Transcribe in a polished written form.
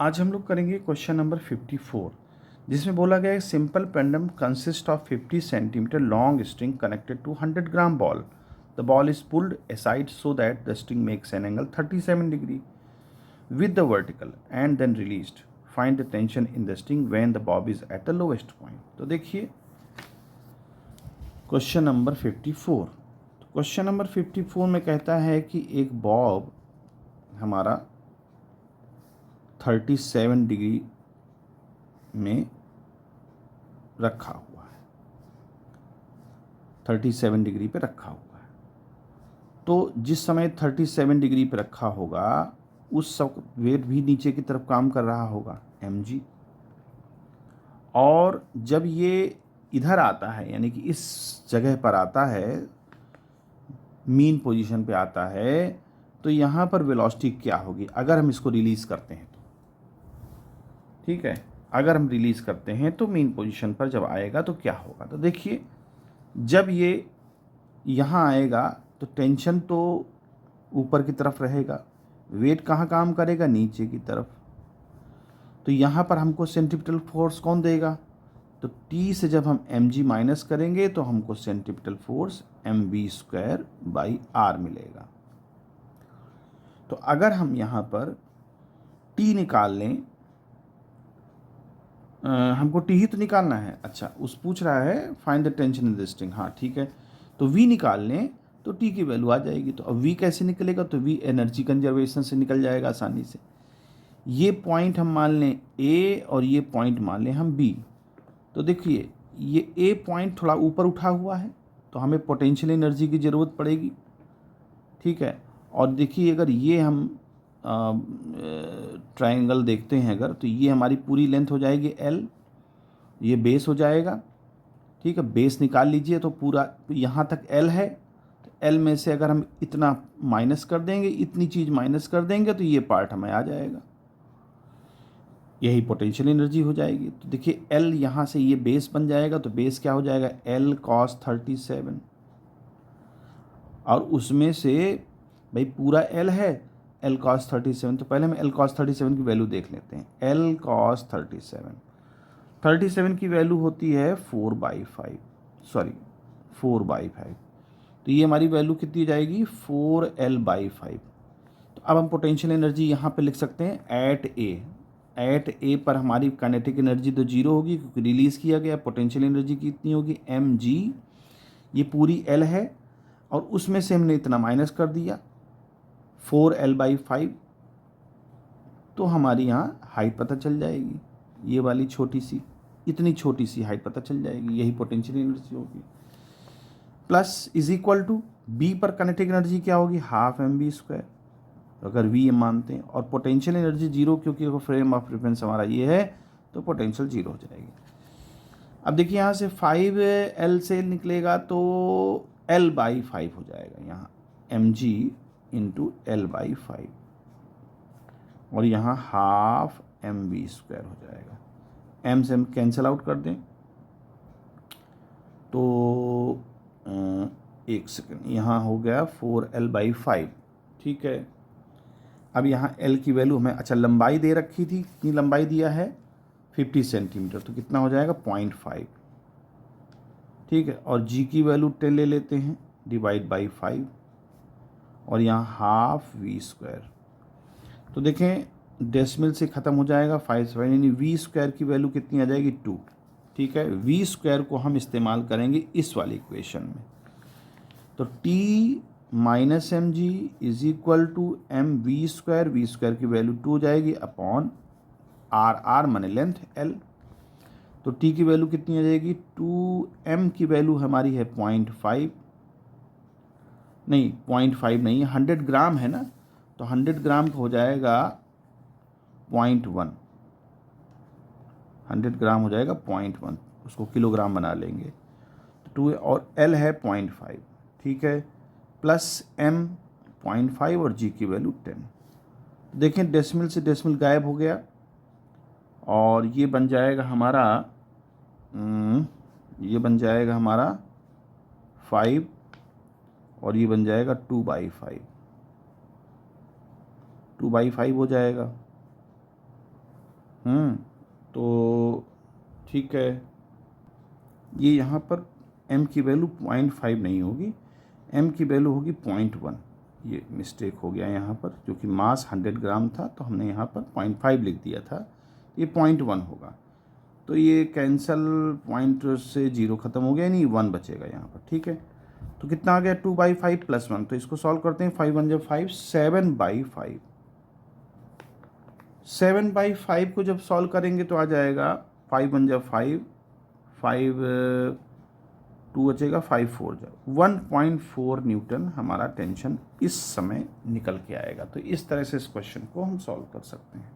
आज हम लोग करेंगे क्वेश्चन नंबर 54, जिसमें बोला गया है simple pendulum consist of 50 centimetre long string connected to 100 gram ball. The ball is pulled aside so that the string makes an angle 37 degree with the vertical and then released. Find the tension in the string when the bob is at the lowest point. तो देखिए question number 54. Question number 54 में कहता है कि एक Bob हमारा 37 degree में रखा हुआ है, 37 डिग्री पे रखा हुआ है. तो जिस समय 37 डिग्री पे रखा होगा उस सब वेट भी नीचे की तरफ काम कर रहा होगा mg. और जब ये इधर आता है यानी कि इस जगह पर आता है, मीन पोजीशन पे आता है, तो यहाँ पर वेलोसिटी क्या होगी अगर हम इसको रिलीज़ करते हैं तो. ठीक है, अगर हम रिलीज़ करते हैं तो मीन पोजीशन पर जब आएगा तो क्या होगा. तो देखिए जब ये यहाँ आएगा तो टेंशन तो ऊपर की तरफ रहेगा, वेट कहाँ काम करेगा, नीचे की तरफ. तो यहाँ पर हमको सेंट्रीपिटल फोर्स कौन देगा, तो T से जब हम mg माइनस करेंगे तो हमको सेंट्रीपिटल फोर्स mv² मिलेगा. तो अगर हम यहाँ पर T निकाल लें, हमको T ही तो निकालना है. अच्छा, उस पूछ रहा है find the tension in the string. हाँ ठीक है, तो V निकाल लें तो T की वैल्यू आ जाएगी. तो अब V कैसे निकलेगा, तो V एनर्जी कंजर्वेशन से निकल जाएगा आसानी से. ये पॉइंट हम मान लें A और ये पॉइंट मान लें हम B. तो देखिए ये A पॉइंट थोड़ा ऊपर उठा हुआ है तो हमें पोटेंशियल एनर्जी की ज़रूरत पड़ेगी. ठीक है, और देखिए अगर ये हम ट्रायंगल देखते हैं अगर, तो ये हमारी पूरी लेंथ हो जाएगी L, ये बेस हो जाएगा. ठीक है, बेस निकाल लीजिए तो पूरा यहाँ तक L है. तो L में से अगर हम इतना माइनस कर देंगे, इतनी चीज़ माइनस कर देंगे तो ये पार्ट हमें आ जाएगा, यही पोटेंशियल एनर्जी हो जाएगी. तो देखिए L यहाँ से ये बेस बन जाएगा, तो बेस क्या हो जाएगा L cos 37, और उसमें से भाई पूरा L है L cos 37. तो पहले हम L cos 37 की वैल्यू देख लेते हैं. L cos 37 की वैल्यू होती है 4/5. तो ये हमारी वैल्यू कितनी हो जाएगी 4L/5. तो अब हम पोटेंशियल एनर्जी यहाँ पे लिख सकते हैं एट ए पर हमारी काइनेटिक एनर्जी तो जीरो होगी क्योंकि रिलीज़ किया गया. पोटेंशियल एनर्जी कितनी होगी mg, ये पूरी L है और उसमें से हमने इतना माइनस कर दिया 4L/5. तो हमारी यहाँ हाइट पता चल जाएगी, ये वाली छोटी सी, इतनी छोटी सी हाइट पता चल जाएगी, यही पोटेंशियल एनर्जी होगी. Plus is equal to B पर काइनेटिक एनर्जी क्या होगी हाफ mv², अगर V हम मानते हैं, और पोटेंशियल एनर्जी जीरो क्योंकि फ्रेम ऑफ रेफरेंस हमारा ये है तो पोटेंशियल जीरो हो जाएगी. अब देखिए यहाँ से 5L से निकलेगा तो L/5 हो जाएगा, यहाँ mg इंटू L/5, और यहाँ हाफ mv² हो जाएगा. m से हम कैंसिल आउट कर दें तो एक सेकेंड, यहाँ हो गया 4L/5. ठीक है, अब यहाँ L की वैल्यू हमें, अच्छा लंबाई दे रखी थी, कितनी लंबाई दिया है 50 सेंटीमीटर, तो कितना हो जाएगा 0.5. ठीक है, और G की वैल्यू 10 ले लेते हैं डिवाइड बाई 5, और यहाँ हाफ v². तो देखें डेसिमल से ख़त्म हो जाएगा 5 यानी v² की वैल्यू कितनी आ जाएगी 2. ठीक है, v² को हम इस्तेमाल करेंगे इस वाली इक्वेशन में. तो T minus mg is equal to mv², v² की वैल्यू 2 हो जाएगी अपॉन r माने लेंथ L. तो T की वैल्यू कितनी आ जाएगी 2m की वैल्यू हमारी है 0.5 नहीं 100 ग्राम है ना, तो 100 ग्राम हो जाएगा 0.1, 100 ग्राम हो जाएगा 0.1, उसको किलोग्राम बना लेंगे. तो 2 और L है 0.5. ठीक है, प्लस m 0.5 और G की वैल्यू 10. देखें डेसिमल से डेसिमल गायब हो गया और ये बन जाएगा हमारा 5 और ये बन जाएगा 2/5 हो जाएगा. तो ठीक है, ये यहाँ पर m की वैल्यू 0.5 नहीं होगी, m की वैल्यू होगी 0.1। ये मिस्टेक हो गया यहाँ पर, जो कि मास 100 ग्राम था तो हमने यहाँ पर 0.5 लिख दिया था, ये 0.1 होगा। तो ये कैंसल, पॉइंट से 0 ख़त्म हो गया, नहीं 1 बचेगा यहाँ पर। ठीक है, तो कितना आ गया 2/5 + 1। तो इसको सॉल्व करते हैं, 5 × 1 = 5, 7/5। 7/5 को जब सॉल्व करेंगे तो आ जाएगा 5 × 1 = 5, 5 2 बचेगा, 5 4 = 1.4 न्यूटन हमारा टेंशन इस समय निकल के आएगा। तो इस तरह से इस क्वेश्चन को हम सॉल्व कर सकते हैं।